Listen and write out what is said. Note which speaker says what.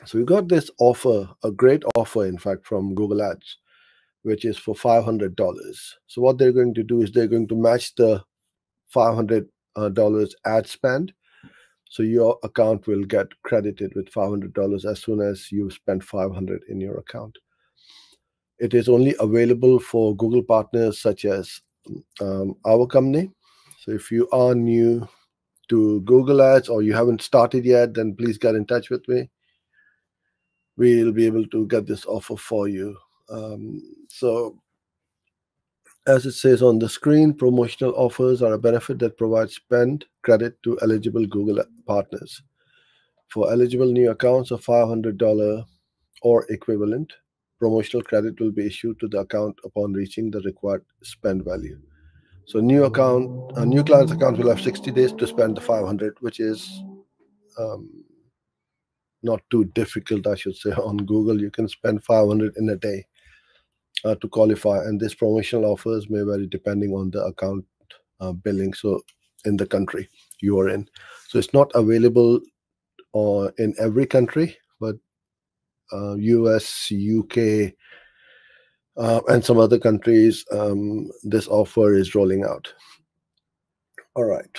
Speaker 1: So we got this offer, a great offer, in fact, from Google Ads, which is for $500. So what they're going to do is they're going to match the $500 ad spend. So your account will get credited with $500 as soon as you spend 500 in your account. It is only available for Google partners such as our company. So if you are new to Google Ads or you haven't started yet, then please get in touch with me. We'll be able to get this offer for you. So as it says on the screen, promotional offers are a benefit that provides spend credit to eligible Google partners. For eligible new accounts of $500 or equivalent, promotional credit will be issued to the account upon reaching the required spend value. So new client's account will have 60 days to spend the 500, which is um, not too difficult, I should say. On Google, you can spend 500 in a day to qualify, and these promotional offers may vary depending on the account billing. So in the country you are in, so it's not available in every country, but US, UK, and some other countries, this offer is rolling out. All right.